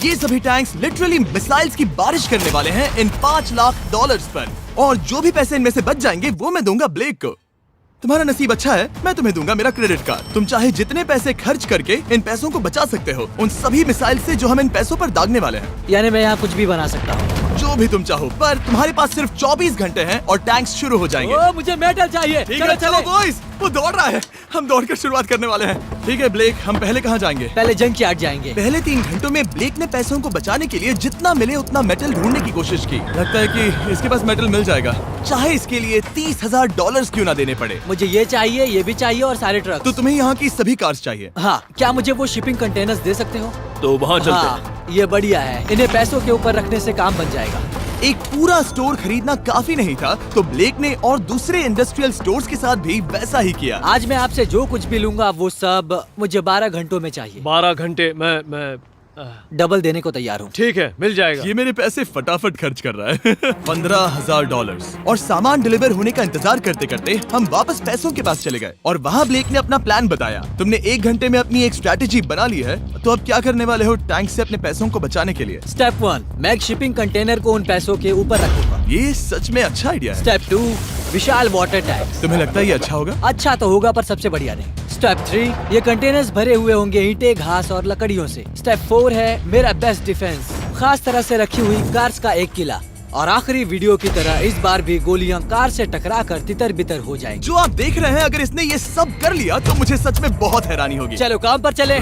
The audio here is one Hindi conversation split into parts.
ये सभी टैंक्स लिटरली मिसाइल्स की बारिश करने वाले हैं इन $5 लाख पर। और जो भी पैसे इनमें से बच जाएंगे वो मैं दूंगा ब्लेक को। तुम्हारा नसीब अच्छा है, मैं तुम्हें दूंगा मेरा क्रेडिट कार्ड। तुम चाहे जितने पैसे खर्च करके इन पैसों को बचा सकते हो, उन सभी मिसाइल से जो हम इन पैसों पर दागने वाले हैं। यानी मैं यहाँ कुछ भी बना सकता हूँ? जो भी तुम चाहो, पर तुम्हारे पास सिर्फ 24 घंटे हैं और टैंक्स शुरू हो जाएंगे। ओ, मुझे मेटल चाहिए। चलो चलो बॉयज, वो दौड़ रहा है, हम दौड़कर शुरुआत करने वाले हैं। ठीक है ब्लेक, हम पहले कहाँ जाएंगे? पहले जंक यार्ड जाएंगे। पहले 3 घंटों में ब्लेक ने पैसों को बचाने के लिए जितना मिले उतना मेटल ढूंढने की कोशिश की। लगता है कि इसके पास मेटल मिल जाएगा, चाहे इसके लिए $30,000 क्यों ना देने पड़े। मुझे ये चाहिए, ये भी चाहिए और सारे ट्रक। तो तुम्हें यहाँ की सभी कार्स चाहिए? हाँ, क्या मुझे वो शिपिंग कंटेनर्स दे सकते हो? तो वहाँ चलते हैं। हाँ, ये बढ़िया है, इन्हें पैसों के ऊपर रखने से काम बन जाएगा। एक पूरा स्टोर खरीदना काफी नहीं था, तो ब्लेक ने और दूसरे इंडस्ट्रियल स्टोर्स के साथ भी वैसा ही किया। आज मैं आपसे जो कुछ भी लूंगा वो सब मुझे 12 घंटों में चाहिए। 12 घंटे मैं डबल देने को तैयार हूँ। ठीक है, मिल जाएगा। ये मेरे पैसे फटाफट खर्च कर रहा है। $15,000। और सामान डिलीवर होने का इंतजार करते करते हम वापस पैसों के पास चले गए और वहाँ ब्लेक ने अपना प्लान बताया। तुमने 1 घंटे में अपनी एक स्ट्रैटेजी बना ली है, तो अब क्या करने वाले हो टैंक से अपने पैसों को बचाने के लिए? स्टेप 1, मैं एक शिपिंग कंटेनर को उन पैसों के ऊपर रखूंगा। ये सच में अच्छा आइडिया है। स्टेप 2, विशाल वाटर टैंक। तुम्हें लगता है ये अच्छा होगा? अच्छा तो होगा, पर सबसे बढ़िया नहीं। स्टेप 3, ये कंटेनर्स भरे हुए होंगे ईंटें, घास और लकड़ियों से। स्टेप 4 है मेरा बेस्ट डिफेंस, खास तरह से रखी हुई कार्स का एक किला। और आखिरी वीडियो की तरह इस बार भी गोलियां कार से टकराकर तितर बितर हो जाएंगी। जो आप देख रहे हैं, अगर इसने ये सब कर लिया तो मुझे सच में बहुत हैरानी होगी। चलो काम पर चले।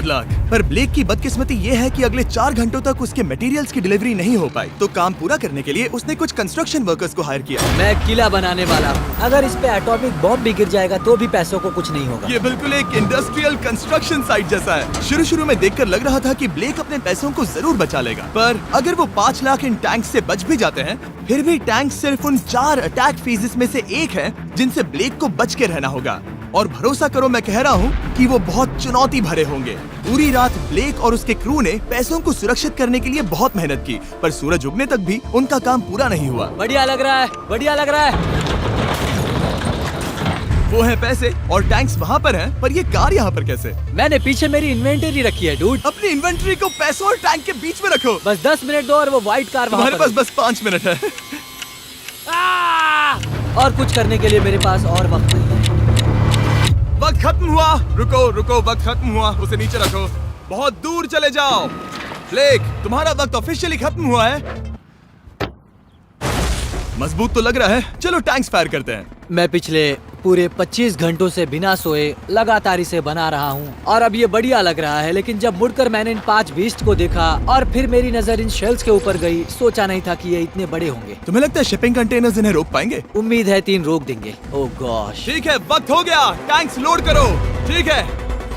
पर ब्लेक की बदकिस्मती ये है कि अगले 4 घंटों तक उसके मटेरियल्स की डिलीवरी नहीं हो पाई, तो काम पूरा करने के लिए उसने कुछ कंस्ट्रक्शन वर्कर्स को हायर किया। मैं एक किला बनाने वाला हूँ, अगर इस पे एटॉमिक बॉम्ब भी गिर जाएगा तो भी पैसों को कुछ नहीं होगा। ये बिल्कुल एक इंडस्ट्रियल कंस्ट्रक्शन साइट जैसा है। शुरू में देखकर लग रहा था कि ब्लेक अपने पैसों को जरूर बचा लेगा, पर अगर वो 5 लाख इन टैंक से बच भी जाते हैं, फिर भी टैंक सिर्फ उन 4 अटैक फेजेस में से एक है जिनसे ब्लेक को बच के रहना होगा। और भरोसा करो, मैं कह रहा हूँ कि वो बहुत चुनौती भरे होंगे। पूरी रात ब्लेक और उसके क्रू ने पैसों को सुरक्षित करने के लिए बहुत मेहनत की, पर सूरज उगने तक भी उनका काम पूरा नहीं हुआ। बढ़िया लग रहा है, बढ़िया लग रहा है। वो है पैसे और टैंक्स वहाँ पर हैं, पर ये कार यहाँ पर कैसे? मैंने पीछे मेरी इन्वेंटरी रखी है डूड। अपनी इन्वेंटरी को पैसों और टैंक के बीच में रखो। बस 10 मिनट दो और वो व्हाइट कार वहाँ तुम्हारे पर पास बस 5 मिनट है। और कुछ करने के लिए मेरे पास और वक्त नहीं है। वक्त खत्म हुआ। रुको रुको, वक्त खत्म हुआ, उसे नीचे रखो, बहुत दूर चले जाओ। ब्लेक, तुम्हारा वक्त ऑफिशियली खत्म हुआ है। मजबूत तो लग रहा है, चलो टैंक्स फायर करते हैं। मैं पिछले पूरे 25 घंटों से बिना सोए लगातार इसे बना रहा हूँ और अब ये बढ़िया लग रहा है, लेकिन जब मुड़कर मैंने इन 5 बीस्ट को देखा और फिर मेरी नजर इन शेल्स के ऊपर गई, सोचा नहीं था कि ये इतने बड़े होंगे। तुम्हें लगता है शिपिंग कंटेनर्स इन्हें रोक पाएंगे? उम्मीद है 3 रोक देंगे। ओह गॉश। ठीक है, वक्त हो गया, टैंक्स लोड करो। ठीक है,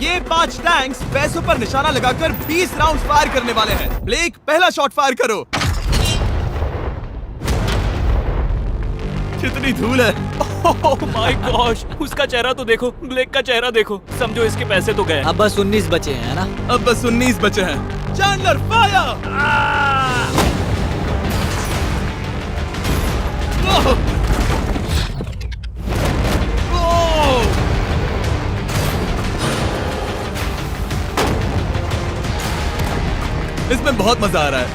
ये 5 टैंक्स पैसों पर निशाना लगाकर 20 राउंड फायर करने वाले हैं। ब्लेक, पहला शॉट फायर करो। कितनी धूल है। ओह माय गॉश, उसका चेहरा तो देखो, ब्लेक का चेहरा देखो, समझो इसके पैसे तो गए। अब बस 19 बचे हैं ना? अब बस 19 बचे हैं। Chandler fire. इसमें बहुत मजा आ रहा है।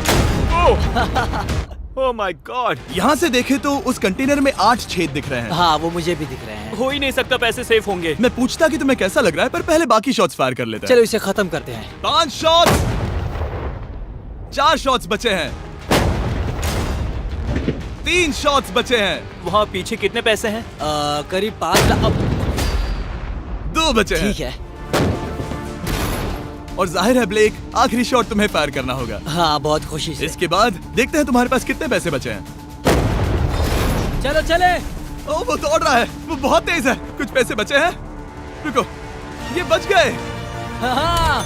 ओह माय गॉड। यहाँ से देखे तो उस कंटेनर में 8 छेद दिख रहे हैं। हाँ, वो मुझे भी दिख रहे हैं। हो ही नहीं सकता, पैसे सेफ होंगे। मैं पूछता कि तुम्हें कैसा लग रहा है, पर पहले बाकी शॉट्स फायर कर लेते हैं। चलो इसे खत्म करते हैं। 5 शॉट्स, 4 शॉट्स बचे हैं, 3 शॉट्स बचे हैं। वहाँ पीछे कितने पैसे हैं? करीब 5 लाख। 2 बचे हैं। ठीक है। और जाहिर है ब्लेक, आखिरी शॉट तुम्हें फायर करना होगा। हाँ, बहुत खुशी से। इसके बाद देखते हैं तुम्हारे पास कितने पैसे बचे हैं। चलो चले। ओह, वो दौड़ रहा है, वो बहुत तेज है। कुछ पैसे बचे हैं। रुको, ये बच गए। हाँ,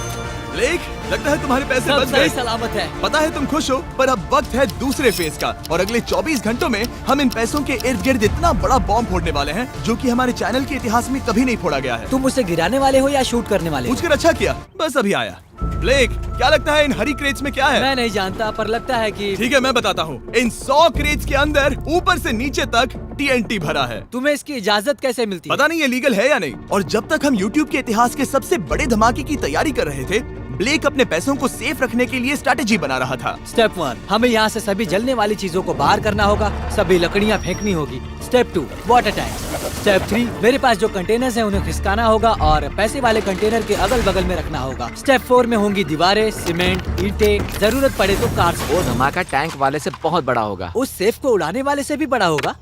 ब्लेक, लगता है तुम्हारे पैसे सब बच सही गए। सलामत है। पता है तुम खुश हो, पर अब वक्त है दूसरे फेज का, और अगले 24 घंटों में हम इन पैसों के इर्द गिर्द इतना बड़ा बॉम्ब फोड़ने वाले हैं जो कि हमारे चैनल के इतिहास में कभी नहीं फोड़ा गया है। तुम उसे गिराने वाले हो या शूट करने वाले हो? पूछकर अच्छा किया, बस अभी आया। ब्लेक, क्या लगता है इन हरी क्रेट्स में क्या है? मैं नहीं जानता, पर लगता है कि ठीक है, मैं बताता हूँ। इन 100 क्रेट्स के अंदर ऊपर से नीचे तक TNT भरा है। तुम्हें इसकी इजाजत कैसे मिलती है? पता नहीं ये लीगल है या नहीं। और जब तक हम YouTube के इतिहास के सबसे बड़े धमाके की तैयारी कर रहे थे, ब्लेक अपने पैसों को सेफ रखने के लिए स्ट्रेटेजी बना रहा था। स्टेप 1, हमें यहाँ से सभी जलने वाली चीजों को बाहर करना होगा, सभी लकड़ियाँ फेंकनी होगी। Step 2, water tank. स्टेप 3, मेरे पास जो कंटेनर्स हैं उन्हें खिसकाना होगा और पैसे वाले कंटेनर के अगल बगल में रखना होगा। स्टेप 4 में होंगी दीवारें, सीमेंट, ईंटें, जरूरत पड़े तो कार्स। वो धमाका टैंक वाले से बहुत बड़ा होगा। उस सेफ को उड़ाने वाले से भी बड़ा होगा।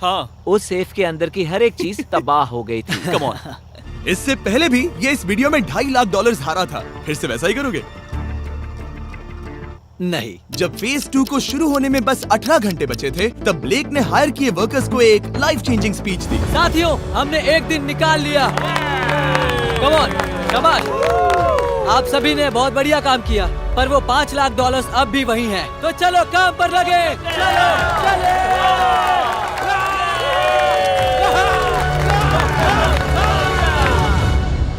हाँ, उस सेफ के अंदर की हर एक चीज तबाह हो गई थी। Come on. इससे पहले भी ये इस वीडियो में $2.5 लाख हारा था। फिर से वैसा ही करोगे? नहीं। जब फेज 2 को शुरू होने में बस 18 घंटे बचे थे, तब ब्लेक ने हायर किए वर्कर्स को एक लाइफ चेंजिंग स्पीच दी। साथियों, हमने एक दिन निकाल लिया। कम ऑन, शाबाश। आप सभी ने बहुत बढ़िया काम किया, पर वो $5 लाख अब भी वही हैं। तो चलो काम पर लगे। चलो, चले।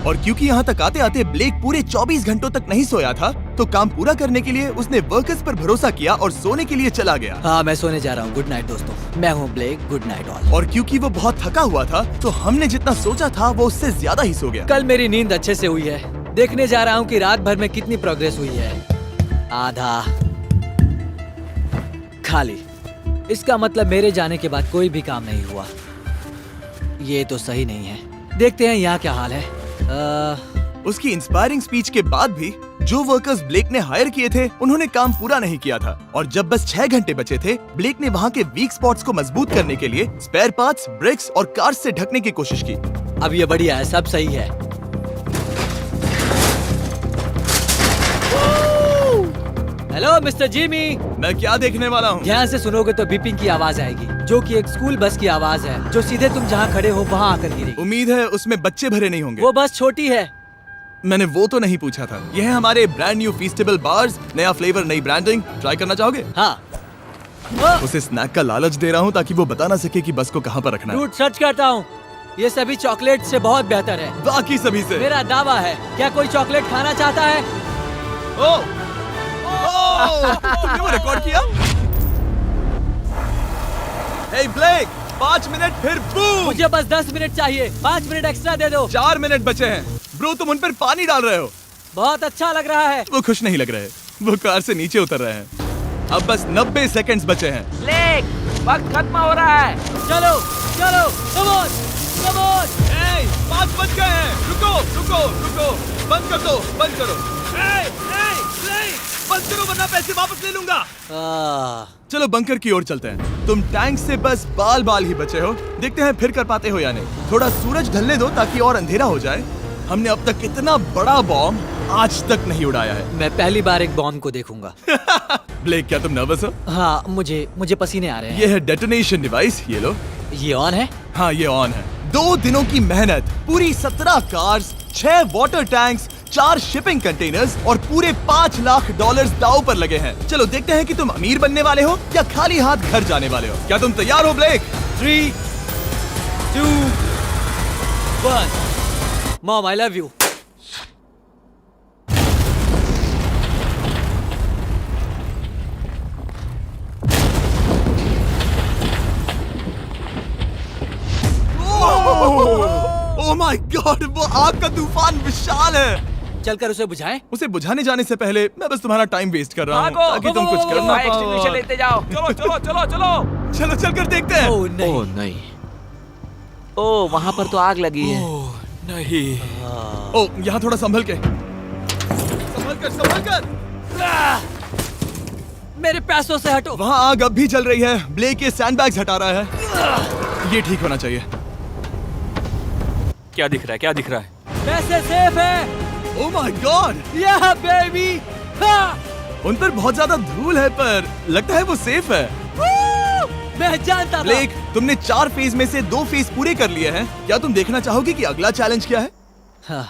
और क्योंकि यहाँ तक आते आते ब्लेक पूरे 24 घंटों तक नहीं सोया था, तो काम पूरा करने के लिए उसने वर्कर्स पर भरोसा किया और सोने के लिए चला गया। हाँ, मैं सोने जा रहा हूँ। गुड नाइट दोस्तों, मैं हूँ ब्लेक। Good night all. और क्योंकि वो बहुत थका हुआ था, तो हमने जितना सोचा था वो उससे ज्यादा ही सो गया। कल मेरी नींद अच्छे से हुई है। देखने जा रहा हूँ कि रात भर में कितनी प्रोग्रेस हुई है। आधा खाली। इसका मतलब मेरे जाने के बाद कोई भी काम नहीं हुआ। ये तो सही नहीं है। देखते हैं यहाँ क्या हाल है। उसकी इंस्पायरिंग स्पीच के बाद भी जो वर्कर्स ब्लेक ने हायर किए थे, उन्होंने काम पूरा नहीं किया था। और जब बस 6 घंटे बचे थे, ब्लेक ने वहाँ के वीक स्पॉट्स को मजबूत करने के लिए स्पेयर पार्ट्स, ब्रिक्स और कार्स से ढकने की कोशिश की। अब ये बढ़िया है, सब सही है। Hello mister Jimmy. मैं क्या देखने वाला हूँ? ध्यान से सुनोगे तो बीपिंग की आवाज आएगी, जो कि एक स्कूल बस की आवाज है, जो सीधे तुम जहाँ खड़े हो वहाँ आकर गिरेगी। उम्मीद है उसमें बच्चे भरे नहीं होंगे। वो बस छोटी है। मैंने वो तो नहीं पूछा था। यह है हमारे ब्रांड न्यू फीस्टेबल बार्स, नया फ्लेवर, नई ब्रांडिंग। ट्राई करना चाहोगे? हाँ। उसे स्नैक का लालच दे रहा हूँ ताकि वो बता ना सके कि बस को कहाँ पर रखना है। झूठ सच करता हूँ, ये सभी चॉकलेट से बहुत बेहतर है। बाकी सभी से। मेरा दावा है। क्या कोई चॉकलेट खाना चाहता है? तुमने वो रिकॉर्ड किया? Hey ब्लेक, 5 मिनट फिर बूम। मुझे बस 10 मिनट चाहिए। 5 मिनट एक्स्ट्रा दे दो। 4 मिनट बचे हैं। ब्रो, तुम उन पर पानी डाल रहे हो। बहुत अच्छा लग रहा है। वो खुश नहीं लग रहे। वो कार से नीचे उतर रहे हैं। अब बस 90 सेकंड्स बचे हैं। ब्लेक, वक्त खत्म हो रहा है। चलो चलो, कम ऑन, कम ऑन। 5 बज गए हैं। रुको रुको रुको, बंद कर दो, बंद करो। बंद करो वरना पैसे वापस ले लूंगा। चलो बंकर की ओर चलते हैं। तुम टैंक से बस बाल बाल ही बचे हो। देखते हैं फिर कर पाते हो या नहीं। थोड़ा सूरज ढलने दो ताकि और अंधेरा हो जाए। हमने अब तक इतना बड़ा बॉम्ब आज तक नहीं उड़ाया है। मैं पहली बार एक बॉम्ब को देखूंगा। ब्लेक, क्या तुम नर्वस हो? हाँ, मुझे पसीने आ रहे हैं। ये है डेटोनेशन डिवाइस, ये लो। ये ऑन है? हाँ, ये ऑन है। 2 दिनों की मेहनत, पूरी 17 cars, 6 water tanks, 4 shipping containers और पूरे $5 लाख दांव पर लगे हैं। चलो देखते हैं कि तुम अमीर बनने वाले हो या खाली हाथ घर जाने वाले हो। क्या तुम तैयार हो Blake? 3, 2, 1। Mom, I love you. Oh my God, वो आग का तूफान विशाल है। चलकर उसे बुझाएं। उसे बुझाने जाने से पहले मैं बस तुम्हारा टाइम वेस्ट कर रहा हूँ भागो, ताकि तुम कुछ कर ना फायर एक्सटिंग्विशर पाओ। लेते जाओ। चलो चलो चलो चलो। चलो चलकर देखते हैं। ओह नहीं। ओह नहीं। ओह, वहाँ पर तो आग लगी है। ओह नहीं। ओह, यहाँ थोड़ा संभल के। संभल कर। मेरे पैसों से हटो। वहाँ आग अब भी जल रही है। ब्लेक ये सैंडबैग्स हटा रहा है। ये ठीक होना चाहिए। क्या दिख रहा है? क्या दिख रहा है? पैसे सेफ है। ओह माय गॉड, या बेबी। उन पर बहुत ज्यादा धूल है, पर लगता है वो सेफ है। मैं जानता था। ब्लेक, तुमने 4 फेज में से 2 फेज पूरे कर लिए हैं। क्या तुम देखना चाहोगे कि अगला चैलेंज क्या है? हाँ।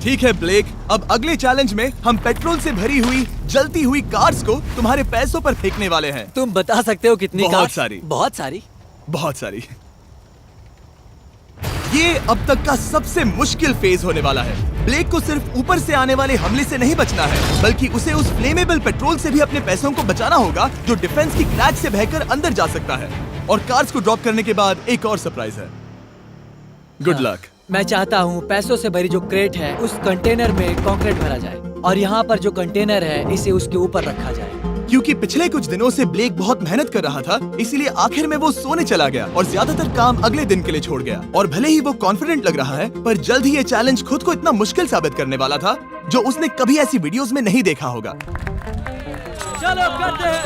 ठीक है ब्लेक, अब अगले चैलेंज में हम पेट्रोल से भरी हुई जलती हुई कार्स को तुम्हारे पैसों पर फेंकने वाले हैं। तुम बता सकते हो कितनी? बहुत कार्स? सारी। बहुत सारी। बहुत सारी। ये अब तक का सबसे मुश्किल फेज होने वाला है। ब्लेक को सिर्फ ऊपर से आने वाले हमले से नहीं बचना है, बल्कि उसे उस फ्लेमेबल पेट्रोल से भी अपने पैसों को बचाना होगा जो डिफेंस की क्रैक से बहकर अंदर जा सकता है। और कार्स को ड्रॉप करने के बाद एक और सरप्राइज है। Good luck. मैं चाहता हूँ पैसों से भरी जो क्रेट है उस कंटेनर में कंक्रीट भरा जाए और यहाँ पर जो कंटेनर है इसे उसके ऊपर रखा जाए। क्योंकि पिछले कुछ दिनों से ब्लेक बहुत मेहनत कर रहा था, इसीलिए आखिर में वो सोने चला गया और ज्यादातर काम अगले दिन के लिए छोड़ गया। और भले ही वो कॉन्फिडेंट लग रहा है, पर जल्द ही ये चैलेंज खुद को इतना मुश्किल साबित करने वाला था जो उसने कभी ऐसी वीडियोस में नहीं देखा होगा। चलो करते हैं,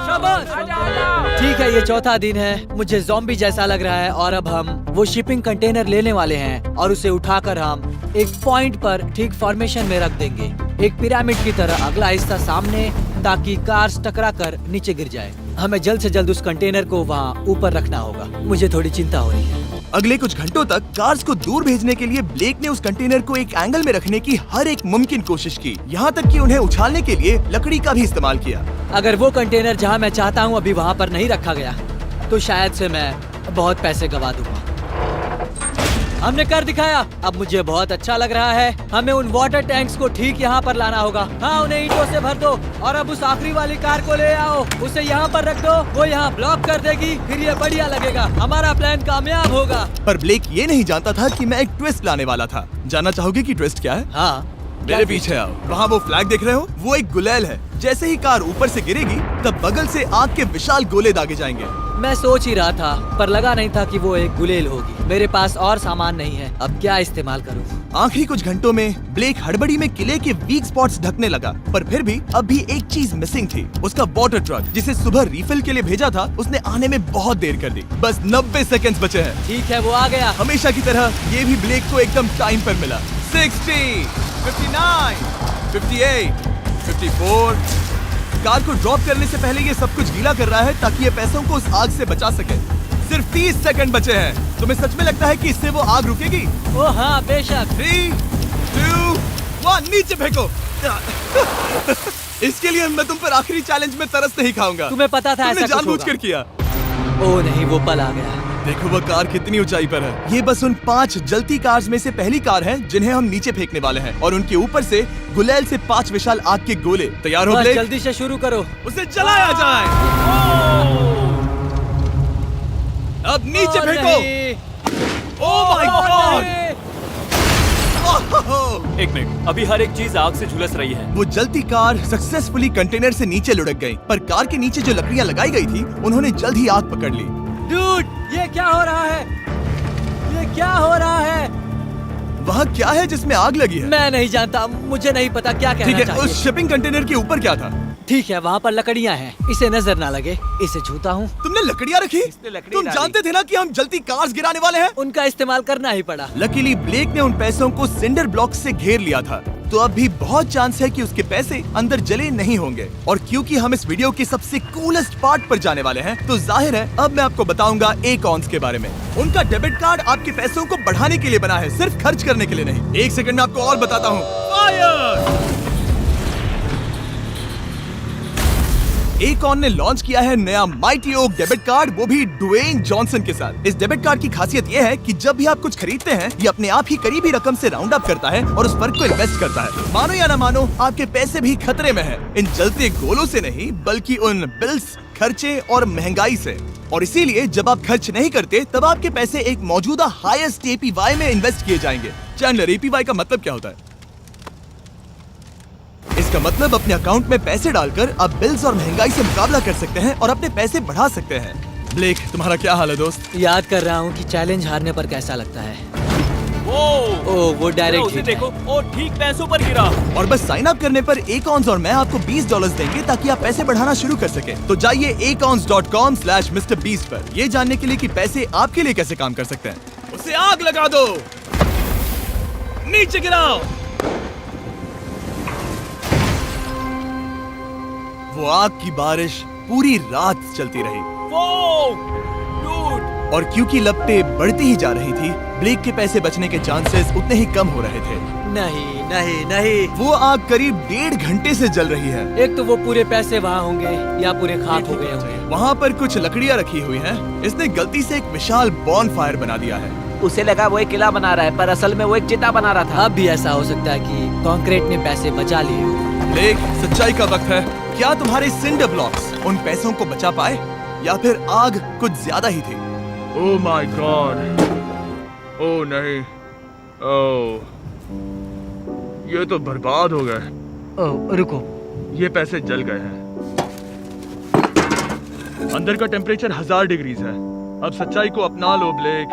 शाबाश। ठीक है, ये चौथा दिन है। मुझे ज़ॉम्बी जैसा लग रहा है और अब हम वो शिपिंग कंटेनर लेने वाले हैं और उसे उठाकर हम एक पॉइंट पर ठीक फॉर्मेशन में रख देंगे, एक पिरामिड की तरह। अगला हिस्सा सामने, ताकि कार्स टकरा कर नीचे गिर जाए। हमें जल्द से जल्द उस कंटेनर को वहाँ ऊपर रखना होगा। मुझे थोड़ी चिंता हो रही है। अगले कुछ घंटों तक कार्स को दूर भेजने के लिए ब्लेक ने उस कंटेनर को एक एंगल में रखने की हर एक मुमकिन कोशिश की, यहाँ तक कि उन्हें उछालने के लिए लकड़ी का भी इस्तेमाल किया। अगर वो कंटेनर जहाँ मैं चाहता हूँ अभी वहाँ पर नहीं रखा गया तो शायद से मैं बहुत पैसे गवा दूंगा। हमने कर दिखाया। अब मुझे बहुत अच्छा लग रहा है। हमें उन वाटर टैंक्स को ठीक यहाँ पर लाना होगा। हाँ, उन्हें ईंटों से भर दो और अब उस आखिरी वाली कार को ले आओ, उसे यहाँ पर रख दो। वो यहाँ ब्लॉक कर देगी, फिर ये बढ़िया लगेगा। हमारा प्लान कामयाब होगा। पर ब्लेक ये नहीं जानता था कि मैं एक ट्विस्ट लाने वाला था। जानना चाहोगे कि ट्विस्ट क्या है? हाँ, मेरे पीछे आओ। वहाँ वो फ्लैग देख रहे हो, वो एक गुलेल है। जैसे ही कार ऊपर से गिरेगी तब बगल से आग के विशाल गोले दागे जाएंगे। मैं सोच ही रहा था, पर लगा नहीं था कि वो एक गुलेल होगी। मेरे पास और सामान नहीं है, अब क्या इस्तेमाल करूं? आखिरी कुछ घंटों में ब्लेक हड़बड़ी में किले के वीक स्पॉट्स ढकने लगा, पर फिर भी अब भी एक चीज मिसिंग थी। उसका वाटर ट्रक, जिसे सुबह रिफिल के लिए भेजा था, उसने आने में बहुत देर कर दी। बस 90 सेकंड्स बचे हैं। ठीक है, वो आ गया। हमेशा की तरह ये भी ब्लेक को एकदम टाइम पर मिला। 60, 59, 58, 54। कार को ड्रॉप करने से पहले ये सब कुछ गीला कर रहा है ताकि ये पैसों को उस आग से बचा सके। सिर्फ 30 सेकंड बचे हैं। तुम्हें सच में लगता है कि इससे वो आग रुकेगी? ओ हाँ, बेशक। 3, 2, 1, नीचे फेंको। इसके लिए मैं तुम पर आखिरी चैलेंज में तरस नहीं खाऊंगा। तुम्हें पता था तुमने ऐसा कुछ जानबूझकर होगा। किया। ओ नहीं, वो पल आ गया। देखो वो कार कितनी ऊंचाई पर है। ये बस उन 5 जलती कार्स में से पहली कार है जिन्हें हम नीचे फेंकने वाले हैं, और उनके ऊपर से गुलेल से 5 विशाल आग के गोले। तैयार हो बस ब्लेक? जल्दी से शुरू करो। उसे जलाया जाए। अब नीचे ओ फेंको। नहीं। Oh my oh God! नहीं। एक मिनट, अभी हर एक चीज आग से झुलस रही है। वो जलती कार सक्सेसफुली कंटेनर से नीचे लुढ़क गई, पर कार के नीचे जो लकड़ियां लगाई गई थी उन्होंने जल्द ही आग पकड़ ली। डूड, ये क्या हो रहा है? ये क्या हो रहा है? वहाँ क्या है जिसमें आग लगी है? मैं नहीं जानता, मुझे नहीं पता क्या ठीक कहना है, चाहिए। उस शिपिंग कंटेनर के ऊपर क्या था? ठीक है, वहाँ पर लकड़ियाँ हैं। इसे नजर ना लगे, इसे छूता हूँ। तुमने लकड़ियाँ रखी? लकड़ी तुम डाली। जानते थे ना कि हम जलती कार्स गिराने वाले हैं? उनका इस्तेमाल करना ही पड़ा। लकीली ब्लेक ने उन पैसों को सिंडर ब्लॉक से घेर लिया था, तो अब भी बहुत चांस है कि उसके पैसे अंदर जले नहीं होंगे। और क्योंकि हम इस वीडियो के सबसे कूलेस्ट पार्ट पर जाने वाले हैं, तो जाहिर है अब मैं आपको बताऊंगा एकॉन्स के बारे में। उनका डेबिट कार्ड आपके पैसों को बढ़ाने के लिए बना है, सिर्फ खर्च करने के लिए नहीं। एक सेकंड में आपको और बताता हूँ। फायर! एकॉन ने लॉन्च किया है नया माइटी ओक डेबिट कार्ड, वो भी ड्वेन जॉनसन के साथ। इस डेबिट कार्ड की खासियत ये है कि जब भी आप कुछ खरीदते हैं, ये अपने आप ही करीबी रकम से राउंड अप करता है और उस फर्क को इन्वेस्ट करता है। मानो या ना मानो, आपके पैसे भी खतरे में हैं। इन जलते गोलों से नहीं, बल्कि उन बिल्स, खर्चे और महंगाई से। और इसीलिए जब आप खर्च नहीं करते, तब आपके पैसे एक मौजूदा हाईएस्ट APY में इन्वेस्ट किए जाएंगे। चैंडलर, APY का मतलब क्या होता है? इसका मतलब अपने अकाउंट में पैसे डालकर आप बिल्स और महंगाई से मुकाबला कर सकते हैं और अपने पैसे बढ़ा सकते हैं। ब्लेक, तुम्हारा क्या हाल है दोस्त? याद कर रहा हूँ कि चैलेंज हारने पर कैसा लगता है। वो डायरेक्ट उसे हिट है। देखो, वो ठीक पैसों पर गिरा। और बस साइन अप करने पर एकॉन्स और मैं आपको $20 देंगे ताकि आप पैसे बढ़ाना शुरू कर सके। तो जाइए acons.com/MrBeast पर ये जानने के लिए कि पैसे आपके लिए कैसे काम कर सकते हैं। उसे आग लगा दो, नीचे गिराओ। वो आग की बारिश पूरी रात चलती रही। डूड, और क्योंकि लपटें बढ़ती ही जा रही थी, ब्लेक के पैसे बचने के चांसेस उतने ही कम हो रहे थे। नहीं नहीं नहीं, वो आग करीब 1.5 घंटे से जल रही है। एक तो वो पूरे पैसे वहाँ होंगे या पूरे खाक हो गए होंगे। वहाँ पर कुछ लकड़ियाँ रखी हुई हैं। इसने गलती से एक विशाल बॉनफायर बना दिया है। उसे लगा वो एक किला बना रहा है, पर असल में वो एक चिता बना रहा था। अब भी ऐसा हो सकता है कि कंक्रीट ने पैसे बचा लिए हो। ब्लेक, सच्चाई का वक्त है। क्या तुम्हारे सिंडर ब्लॉक्स उन पैसों को बचा पाए? या फिर आग कुछ ज्यादा ही थी। ओह माय गॉड, ओह नहीं, ओह ये तो बर्बाद हो गए। ओह रुको, ये पैसे जल गए हैं। अंदर का टेम्परेचर 1000 डिग्रीज है। अब सच्चाई को अपना लो ब्लेक,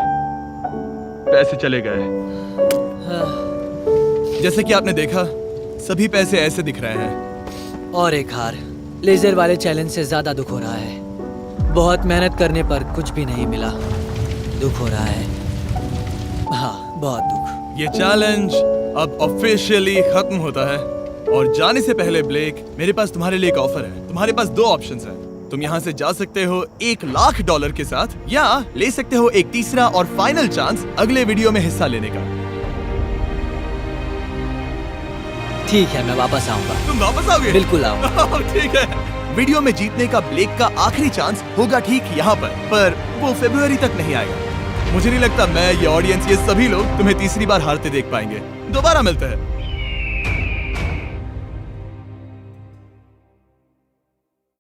पैसे चले गए। जैसे कि आपने देखा, सभी पैसे ऐसे दिख रहे हैं। और एक हार, लेजर वाले चैलेंज से ज्यादा दुख हो रहा है। बहुत मेहनत करने पर कुछ भी नहीं मिला, दुख हो रहा है। हाँ, बहुत दुख। ये चैलेंज अब ऑफिशियली खत्म होता है। और जाने से पहले ब्लेक, मेरे पास तुम्हारे लिए एक ऑफर है। तुम्हारे पास दो ऑप्शंस हैं। तुम यहाँ से जा सकते हो $1,00,000 के साथ, या ले सकते हो एक तीसरा और फाइनल चांस अगले वीडियो में हिस्सा लेने का। ठीक है, मैं वापस आऊंगा। तुम वापस आओगे? बिल्कुल आऊंगा। ठीक है। वीडियो में जीतने का ब्लेक का आखिरी चांस होगा ठीक यहाँ पर वो फरवरी तक नहीं आएगा। मुझे नहीं लगता मैं, ये ऑडियंस, ये सभी लोग तुम्हें तीसरी बार हारते देख पाएंगे। दोबारा मिलते हैं।